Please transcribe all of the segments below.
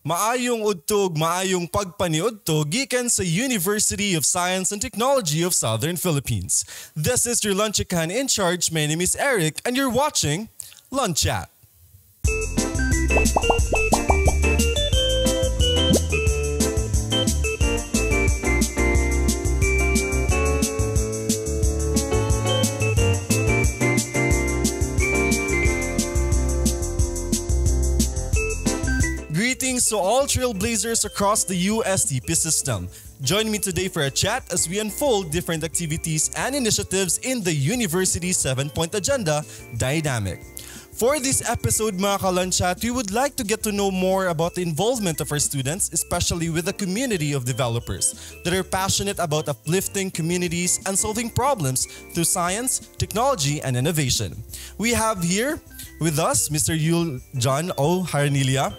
Maayong udtog, maayong pagpaniudto gikan sa University of Science and Technology of Southern Philippines. This is your Lunchican in charge. My name is Eric and you're watching LunChat. Greetings to all trailblazers across the USTP system. Join me today for a chat as we unfold different activities and initiatives in the university's 7-point agenda, Dynamic. For this episode, mga ka-LunChat, we would like to get to know more about the involvement of our students, especially with the community of developers that are passionate about uplifting communities and solving problems through science, technology, and innovation. We have here with us Mr. Jhon Jaranilla,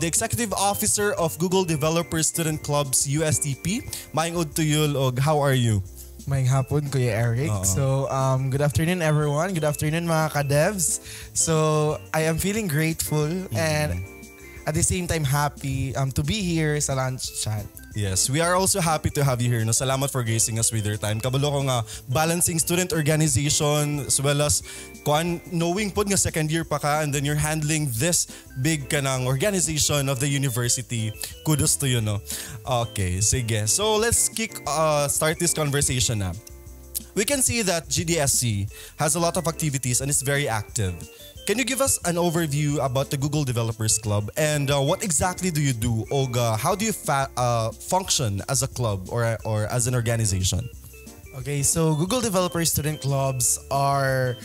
the Executive Officer of Google Developer Student Club's USTP. Maayong to Yul, og how are you? Maayong hapon, Kuya Eric. So, good afternoon everyone. Good afternoon mga ka-devs. So, I am feeling grateful and at the same time happy to be here sa LunChat. Yes, we are also happy to have you here. No, salamat for gracing us with your time. Kabalo ko nga balancing student organization as well as knowing po nga second year pa ka and then you're handling this big kanang organization of the university. Kudos to you, no? Okay, sige. So let's start this conversation na. We can see that GDSC has a lot of activities and is very active. Can you give us an overview about the Google Developers Club and what exactly do you do or how do you function as a club or as an organization? Okay, so Google Developer Student Clubs are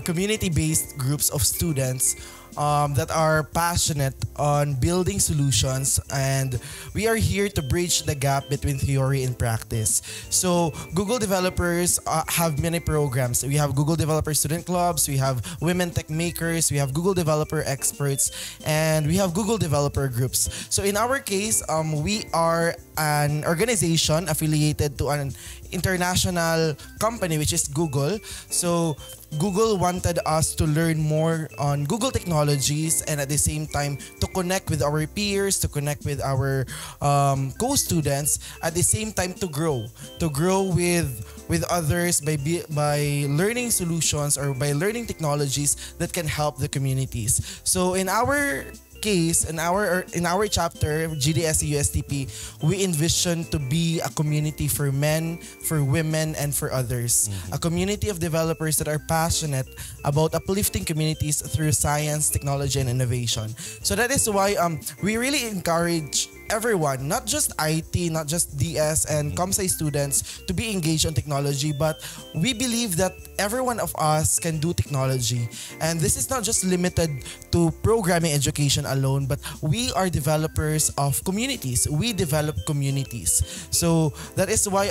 community-based groups of students that are passionate on building solutions, and we are here to bridge the gap between theory and practice. So Google developers have many programs. We have Google Developer Student Clubs, we have Women Tech Makers, we have Google Developer Experts, and we have Google Developer Groups. So in our case, we are an organization affiliated to an international company, which is Google. So Google wanted us to learn more on Google technologies and at the same time to connect with our peers, to connect with our co-students, at the same time to grow with others by learning solutions or by learning technologies that can help the communities. So in our case, in our chapter GDSC USTP, we envision to be a community for men, for women, and for others. A community of developers that are passionate about uplifting communities through science, technology, and innovation. So that is why we really encourage everyone, not just IT, not just DS and ComSci students to be engaged on technology, but we believe that every one of us can do technology. And this is not just limited to programming education alone, but we are developers of communities. We develop communities. So that is why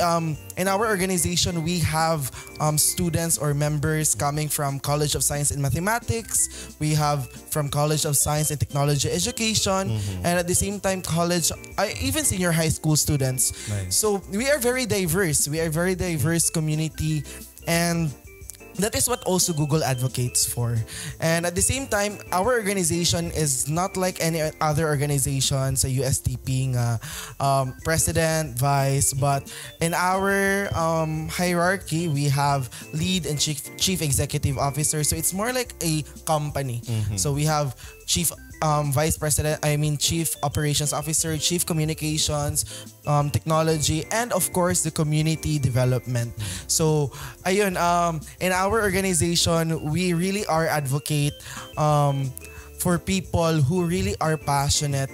in our organization, we have students or members coming from College of Science and Mathematics. We have from College of Science and Technology Education, and at the same time, even senior high school students. Nice. So we are very diverse. We are very diverse community, and that is what also Google advocates for. And at the same time, our organization is not like any other organization sa USTP president, vice, but in our hierarchy, we have lead and chief executive officer. So it's more like a company. So we have chief chief operations officer, chief communications, technology, and of course the community development. So ayun, in our organization, we really are advocate for people who really are passionate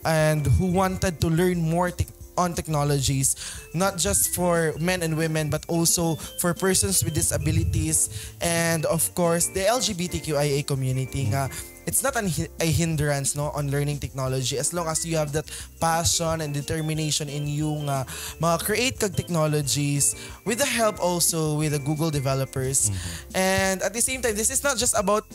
and who wanted to learn more on technologies, not just for men and women, but also for persons with disabilities, and of course the LGBTQIA community. It's not a hindrance on learning technology as long as you have that passion and determination in you create kag technologies with the help also with the Google developers. And at the same time, this is not just about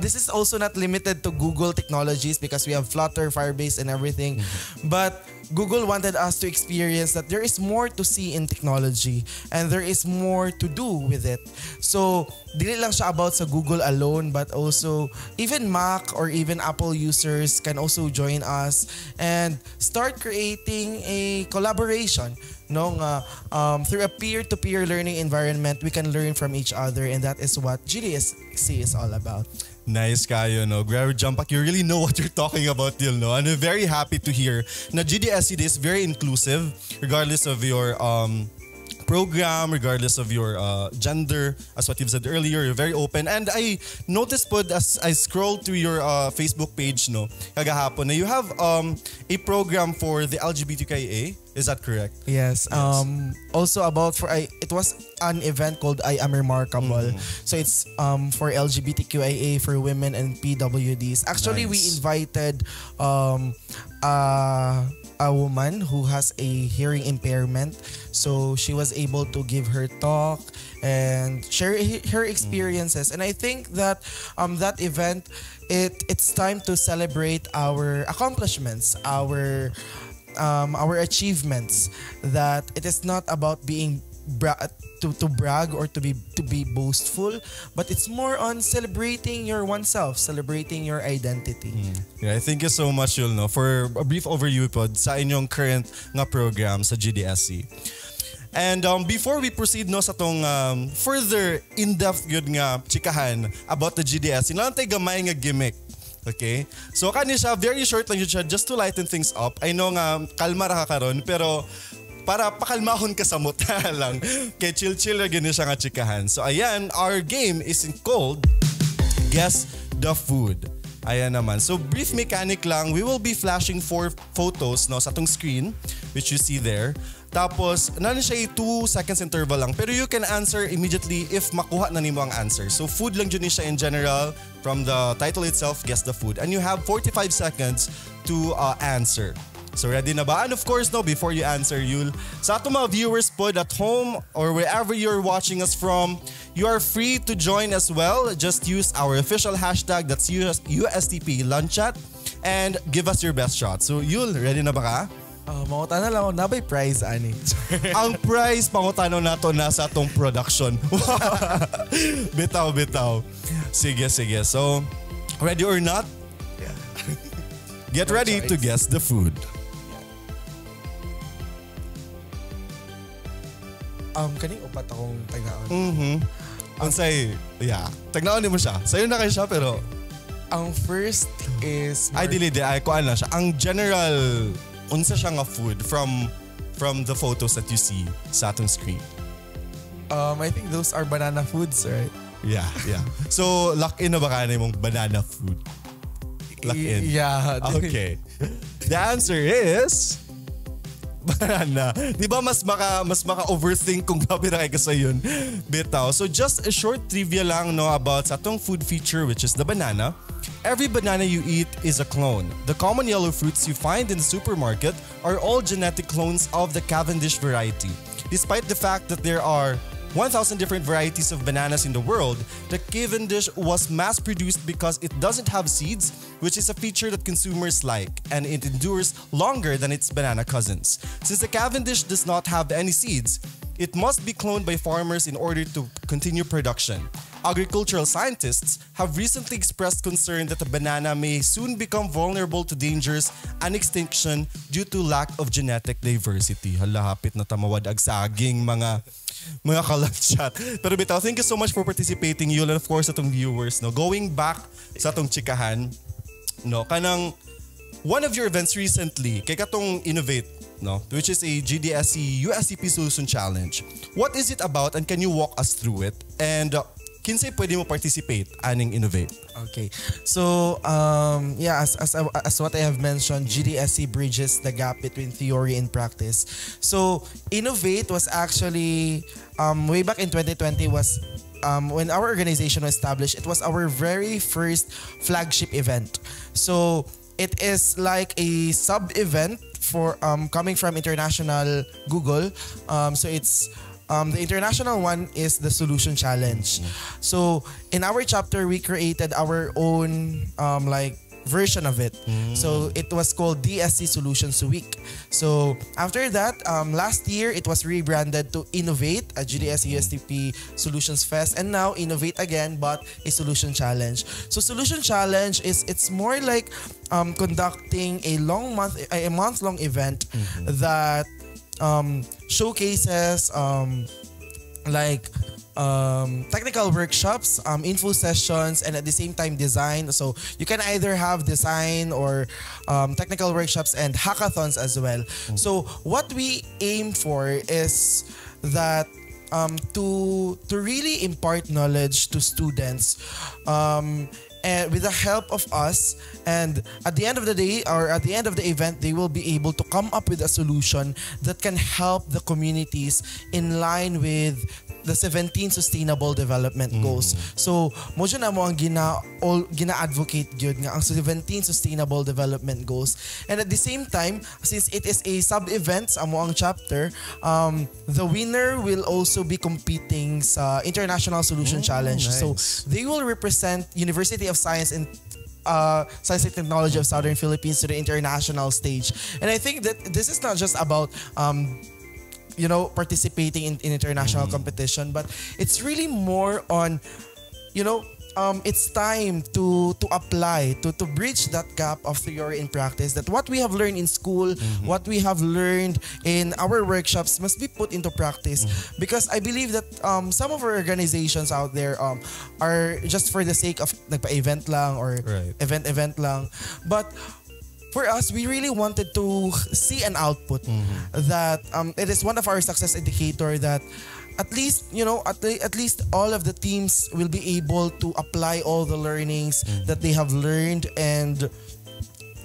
this is also not limited to Google technologies because we have Flutter, Firebase, and everything. But Google wanted us to experience that there is more to see in technology and there is more to do with it. So, dili lang siya about sa Google alone, but also even Mac or even Apple users can also join us and start creating a collaboration. No, through a peer-to-peer learning environment, we can learn from each other, and that is what GDSC is all about. Nice kayo, no? Gary Jumpak, you really know what you're talking about, Dil, no? And I'm very happy to hear na GDSC is very inclusive regardless of your program, regardless of your gender, as what you've said earlier, you're very open. And I noticed po as I scrolled through your Facebook page, no, kagahapon, na you have a program for the LGBTQIA. Is that correct? Yes. Also about it was an event called I Am Remarkable. So it's for LGBTQIA, for women and PWDs. Actually, we invited a woman who has a hearing impairment. So she was able to give her talk and share her experiences. And I think that that event, it's time to celebrate our accomplishments, our achievements, that it is not about being to brag or to be boastful, but it's more on celebrating your oneself, celebrating your identity. Yeah, thank you so much, Yul, no, for a brief overview po sa inyong current nga program sa GDSC. And before we proceed, no, sa tong further in-depth yun nga chikahan about the GDSC, nalang tayo gamay nga gimmick. Okay? So kani siya, very short lang yun siya, just to lighten things up. I know nga kalma ra ka karon, pero para pakalmahon ka sa muta lang. Kaya chill-chill na gini siya nga chikahan. So ayan, our game is called Guess the Food. Ayan naman. So brief mechanic lang, we will be flashing 4 photos, no, sa tong screen, which you see there. Tapos, nanin siya 2 seconds interval lang. Pero you can answer immediately if makuha na nimo ang answer. So food lang dyan siya in general. From the title itself, Guess the Food. And you have 45 seconds to answer. So ready na ba? And of course, no, before you answer, Yul, sa ato mga viewers po at home or wherever you're watching us from, you are free to join as well. Just use our official hashtag, that's USTP LunChat, and give us your best shot. So Yul, ready na ba ka? Mangutan na lang ako, nabay prize, ani. Ang prize, pangutano nato nasa atong production. Bitaw. Sige. So, ready or not? Yeah. Get ready to guess the food. Kaning upat akong tagnaon. Unsay, yeah. Tagnaon mo siya. Sa'yo na kayo siya, pero ang first is... Ay, dili. Ay, kuan na siya. Ang general, unsa siya nga food from the photos that you see sa atong screen? I think those are banana foods, right? Yeah. So, lock in na ba ka na yung banana food? Lock in? Yeah. Okay. The answer is... banana. Di ba mas maka-overthink kung gabi na kayo sa yun? Bitaw. So just a short trivia lang, no, about sa atong food feature, which is the banana. Every banana you eat is a clone. The common yellow fruits you find in the supermarket are all genetic clones of the Cavendish variety. Despite the fact that there are 1,000 different varieties of bananas in the world, the Cavendish was mass-produced because it doesn't have seeds, which is a feature that consumers like, and it endures longer than its banana cousins. Since the Cavendish does not have any seeds, it must be cloned by farmers in order to continue production. Agricultural scientists have recently expressed concern that the banana may soon become vulnerable to dangers and extinction due to lack of genetic diversity. Halahapit na tamawad ag saging mga ka-LunChat. Pero bitaw, thank you so much for participating, Yul, and of course atong viewers, no. Going back sa atong chikahan, no, kanang one of your events recently, kay katong Innovate, no, which is a GDSC USTP Solution Challenge. What is it about and can you walk us through it? And kinsay pwede mo participate aning Innovate? Okay. So, as what I have mentioned, GDSC bridges the gap between theory and practice. So, Innovate was actually, way back in 2020 was, when our organization was established, it was our very first flagship event. So, it is like a sub-event for coming from international Google. So, it's the international one is the Solution Challenge. So in our chapter, we created our own version of it. So it was called DSC Solutions Week. So after that, last year it was rebranded to Innovate, a GDSC USTP Solutions Fest, and now Innovate again, but a Solution Challenge. So Solution Challenge it's more like conducting a month-long event that showcases like technical workshops, info sessions, and at the same time design. So you can either have design or technical workshops and hackathons as well. So what we aim for is that to really impart knowledge to students, and with the help of us, and at the end of the day or at the end of the event, they will be able to come up with a solution that can help the communities in line with the 17 Sustainable Development Goals. So, mo dyan na mo ang gina-advocate yun nga ang 17 Sustainable Development Goals. And at the same time, since it is a sub-event sa mo ang chapter, the winner will also be competing sa International Solution Challenge. Nice. So, they will represent University of Science and Science and Technology of Southern Philippines to the international stage. And I think that this is not just about participating in international competition, but it's really more on, it's time to apply, to bridge that gap of theory and practice, that what we have learned in school, what we have learned in our workshops must be put into practice. Because I believe that some of our organizations out there are just for the sake of nagpa-event lang or event lang. But for us, we really wanted to see an output that it is one of our success indicator that at least, at least all of the teams will be able to apply all the learnings that they have learned, and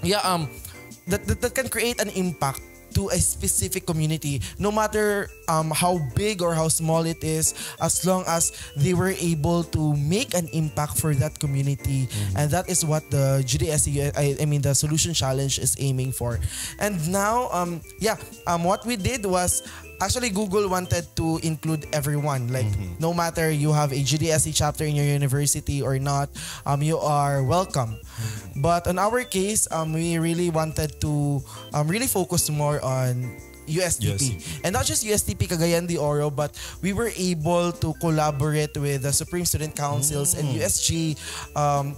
that can create an impact to a specific community, no matter how big or how small it is, as long as they were able to make an impact for that community. And that is what the GDSC, the Solution Challenge is aiming for. And now, what we did was, actually, Google wanted to include everyone. Like, no matter you have a GDSC chapter in your university or not, you are welcome. But in our case, we really wanted to really focus more on USTP. And not just USTP Cagayan de Oro, but we were able to collaborate with the Supreme Student Councils and USG,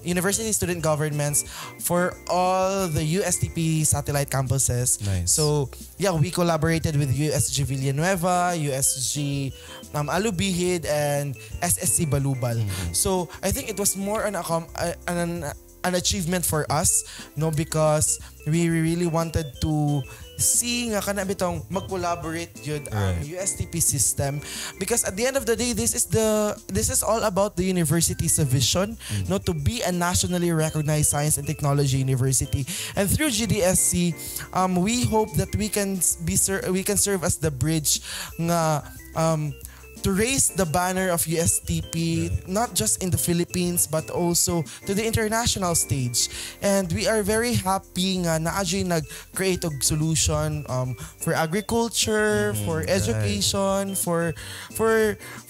University Student Governments, for all the USTP satellite campuses. Nice. So, we collaborated with USG Villanueva, USG Alubihid, and SSC Balubal. So, I think it was more an achievement for us, because we really wanted to see nga kana bitong mag-collaborate yun ang USTP system, because at the end of the day, this is all about the university's vision, to be a nationally recognized science and technology university. And through GDSC, we hope that we can serve as the bridge nga to raise the banner of USTP, not just in the Philippines, but also to the international stage. And we are very happy nga na nag-create a solution for agriculture, for education, for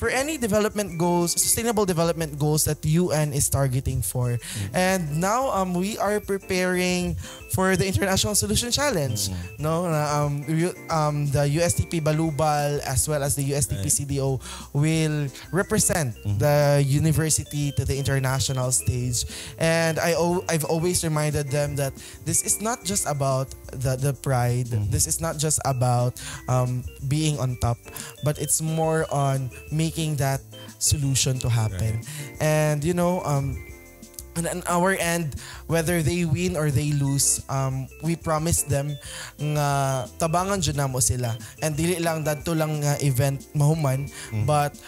any development goals, sustainable development goals that UN is targeting for. And now we are preparing for the International Solution Challenge. The USTP Balubal as well as the USTP CDO will represent the university to the international stage. And I've always reminded them that this is not just about the pride. This is not just about being on top, but it's more on making that solution to happen. And on our end, whether they win or they lose, we promise them nga tabangan dyan namo sila. And dili lang dadto lang nga event mahuman, but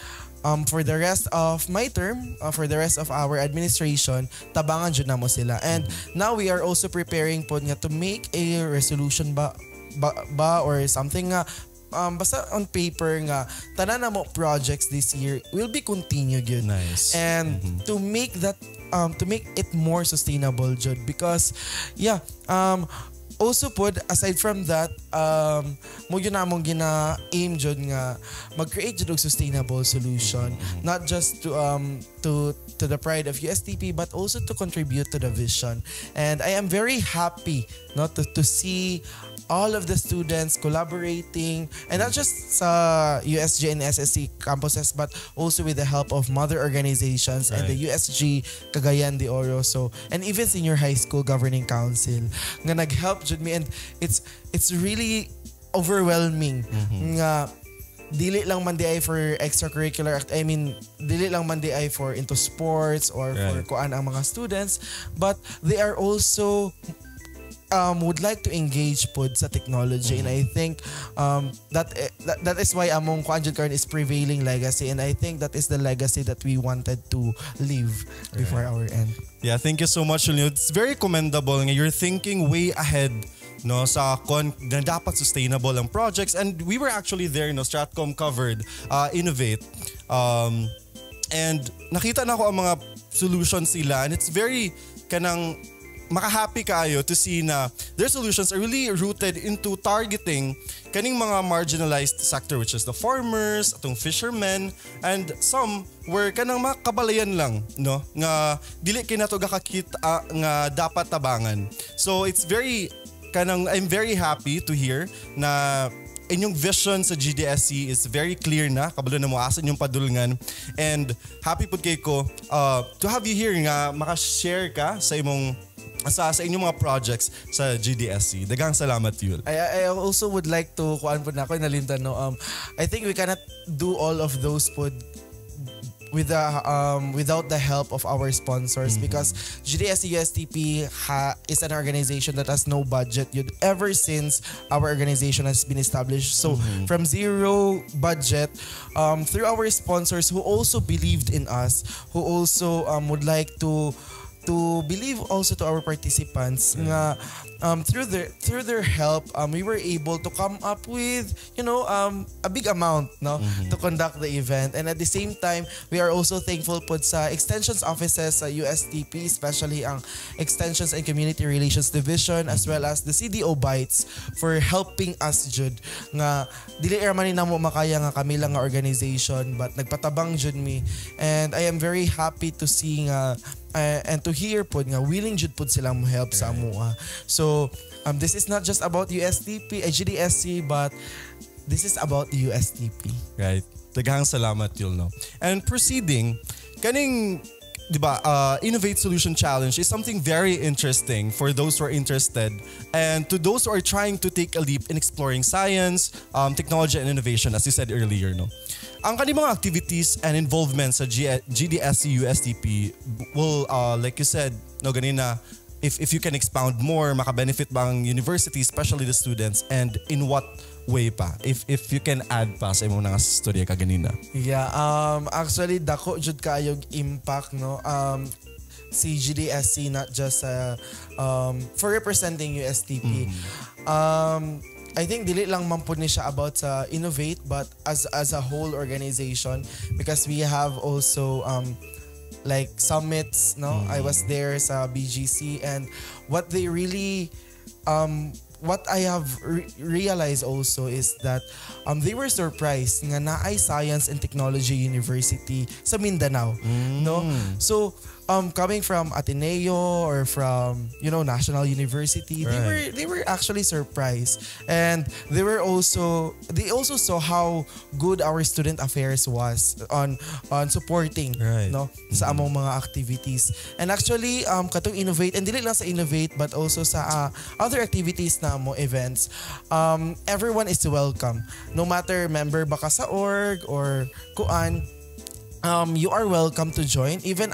for the rest of my term, for the rest of our administration, tabangan dyan namo sila. And now we are also preparing po nga to make a resolution ba or something nga basta on paper nga tanan na mo projects this year will be continued yun. Nice. And to make that to make it more sustainable, Jhon, because also pod, aside from that, mo yun namong gina-aim jud nga mag-create jud og sustainable solution, not just to the pride of USTP but also to contribute to the vision. And I am very happy to see all of the students collaborating, and not just sa USG and SSC campuses but also with the help of mother organizations and the USG Cagayan de Oro, so and even senior high school governing council nga nag-help jud me. And it's really overwhelming nga dili lang man di ay for extracurricular dili lang man di ay for into sports or for kuan ang mga students, but they are also would like to engage pod sa technology. And I think that is why among kuan jud karon is prevailing legacy, and I think that is the legacy that we wanted to leave before our end. Yeah, thank you so much, Julio. It's very commendable nga you're thinking way ahead sa na dapat sustainable ang projects, and we were actually there, Stratcom covered Innovate, and nakita na ko ang mga solutions nila, and it's very kanang maka-happy kayo to see na their solutions are really rooted into targeting kaning mga marginalized sector, which is the farmers, atong fishermen, and some were kanang makabalayan lang nga dili kay nato gakakita nga dapat tabangan. So it's very I'm very happy to hear na inyong vision sa GDSC is very clear na, kabalo na mo asan yung padulngan, and happy pud kay ko to have you here nga maka-share ka sa inyong mga projects sa GDSC. Daghang salamat, Yul. I also would like to kuan po na ako nalintan I think we cannot do all of those pod without the help of our sponsors, because GDSC USTP is an organization that has no budget ever since our organization has been established. So from zero budget, through our sponsors who also believed in us, who also would like to believe also to our participants nga through their help, we were able to come up with a big amount to conduct the event. And at the same time, we are also thankful po sa extensions offices sa USTP, especially ang Extensions and Community Relations Division, as well as the CDO Bites, for helping us jud nga dili man ni namo makaya nga kami lang nga organization, but nagpatabang jud mi. And I am very happy to see nga and to hear pod nga willing jud pod silang mo help sa amuha. So this is not just about USTP, GDSC, but this is about the USTP. Right. Daghang salamat, Yul, And proceeding, kaning Innovate Solution Challenge is something very interesting for those who are interested, and to those who are trying to take a leap in exploring science, technology, and innovation, as you said earlier. Ang kanimang activities and involvement sa GDSC USTP will, like you said, ganina, if you can expound more, maka-benefit ba ang university, especially the students, and in what way pa? If you can add pa sa imong nga storya kaganina. Yeah, actually dako jud kayog impact si GDSC, not just for representing USTP. I think dili lang man po ni siya about sa Innovate, but as a whole organization, because we have also like summits, I was there sa BGC, and what they really what I have realized also is that they were surprised nga naay Science and Technology University sa Mindanao. So coming from Ateneo or from National University, they were actually surprised, and they also saw how good our student affairs was on supporting sa among mga activities. And actually katong Innovate, and dili lang sa Innovate but also sa other activities na mo events, everyone is welcome, no matter member ba ka sa org or kuan, you are welcome to join even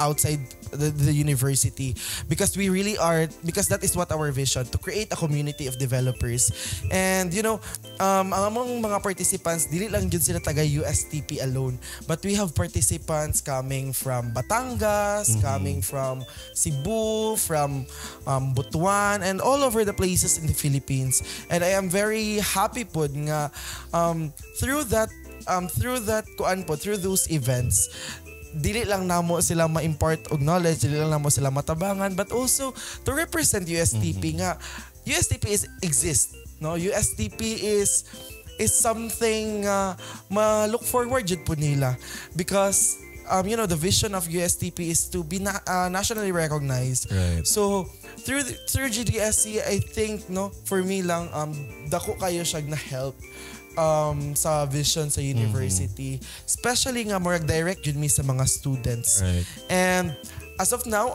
outside the university, because we really are, because that is what our vision, to create a community of developers. And ang among mga participants dili lang jud sila taga USTP alone, but we have participants coming from Batangas, coming from Cebu, from Butuan, and all over the places in the Philippines. And I am very happy pod nga through those events, dili lang namo sila ma-impart og knowledge, dili lang namo sila matabangan, but also to represent USTP nga USTP exists, no? USTP is something ma-look forward jud po nila because the vision of USTP is to be nationally recognized. Right. So through GDSC, I think for me lang dako kayo siya na help sa vision sa university, especially nga murag direct yun mi sa mga students. Right. And as of now,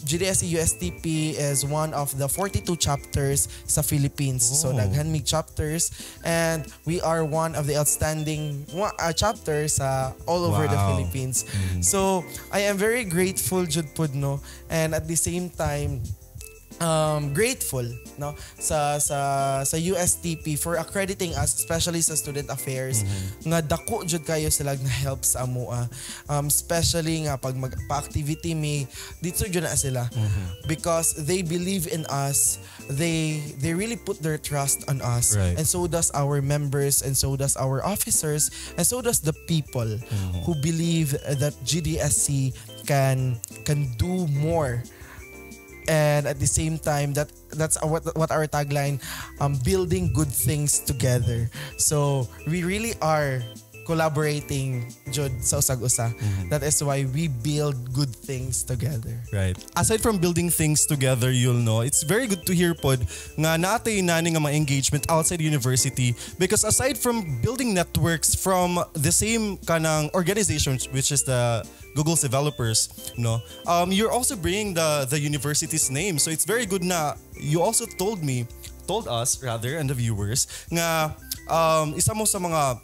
GDSC USTP is one of the 42 chapters sa Philippines. So daghan mig chapters, and we are one of the outstanding chapters all over the Philippines. So I am very grateful jud pud, no, and at the same time grateful, no, sa USTP for accrediting us, especially sa student affairs, nga dako jud kayo sila na help sa amoa, especially nga pag magpa-activity mi dito jud na sila, because they believe in us, they really put their trust on us, right. And so does our members, and so does our officers, and so does the people who believe that GDSC can do more. And at the same time, that's what our tagline, building good things together. So we really are collaborating jud sa usag-usa. That is why we build good things together. Right. Aside from building things together, you'll know, it's very good to hear pod nga naatay nani nga mga engagement outside university, because aside from building networks from the same kanang organizations, which is the Google's developers, no, you're also bringing the university's name. So it's very good na you also told us rather, and the viewers, nga isa mo sa mga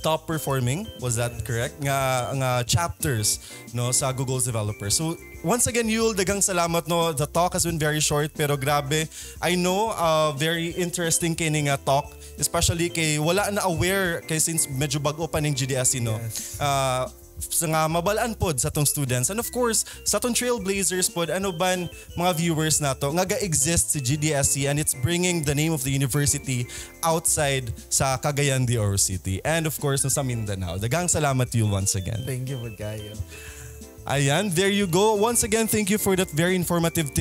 top performing, was that correct, nga chapters, no, sa Google's developers. So once again, Yul, dagang salamat, no. The talk has been very short pero grabe, I know very interesting kini nga talk, especially kay wala na aware kay since medyo bago pa ning GDSC, no. Yes. Sa nga mabalaan pod sa tong students, and of course sa tong trailblazers pod, ano ban mga viewers nato nga ga-exist si GDSC, and it's bringing the name of the university outside sa Cagayan de Oro City, and of course sa Mindanao. Dagang salamat you once again. Thank you po kayo. Ayan, there you go. Once again, thank you for that very informative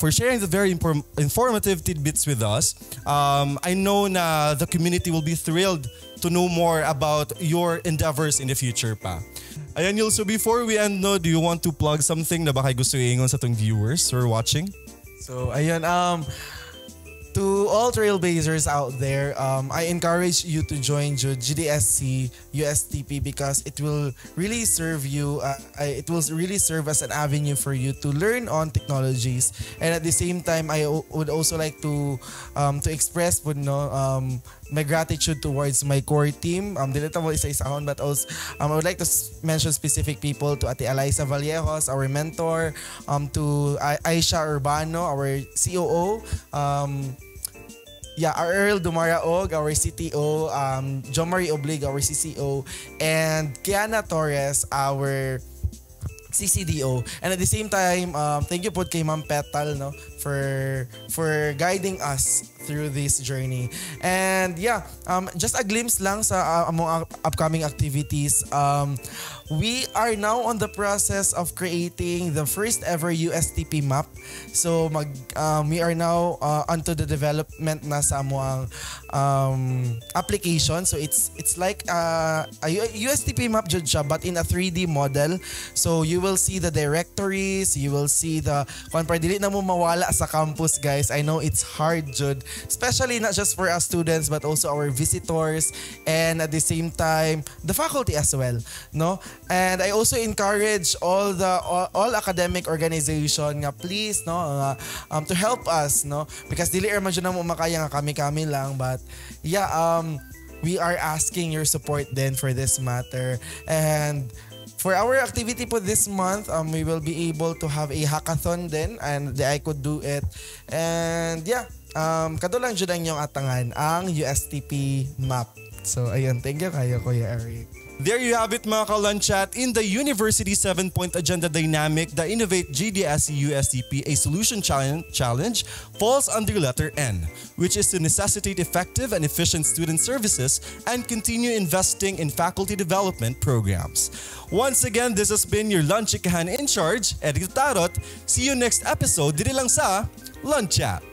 for sharing the very informative tidbits with us. I know na the community will be thrilled to know more about your endeavors in the future pa. Ayan, Yul, so before we end, no, do you want to plug something na baka gusto iingon sa tong viewers who are watching? So ayun, to all trailblazers out there, I encourage you to join GDSC USTP because it will really serve you. It will really serve as an avenue for you to learn on technologies, and at the same time, I would also like to express my gratitude towards my core team. Dili ta mo isa-isahon, but also I would like to mention specific people, to Ate Eliza Vallejos, our mentor, to Aisha Urbano, our COO, our Earl Dumaraog, our CTO, Jhon Marie Oblig, our CCO, and Kiana Torres, our CCDO. And at the same time, thank you po kay Ma'am Petal, no, for guiding us through this journey. And just a glimpse lang sa among upcoming activities. We are now on the process of creating the first ever USTP map. So we are now onto the development na sa among application. So it's like a USTP map jud siya, but in a 3D model. So you will see the directories, you will see the kung dili na mo mawala sa campus, guys. I know it's hard jud, especially not just for us students but also our visitors, and at the same time the faculty as well, no. And I also encourage all academic organization nga please, no, to help us, no, because dili man jud na mo makaya nga kami lang, but we are asking your support then for this matter. And for our activity po this month, we will be able to have a hackathon then, and I could do it. And kato lang jud ang inyong atangan ang USTP map. So ayun, thank you kayo Kuya Eric. There you have it mga ka-LunChat. In the University 7-Point Agenda Dynamic, the Innovate GDSC USTP, a solution challenge falls under letter N, which is to necessitate effective and efficient student services and continue investing in faculty development programs. Once again, this has been your Lunchikahan in charge, Dotarot. See you next episode dito lang sa LunChat.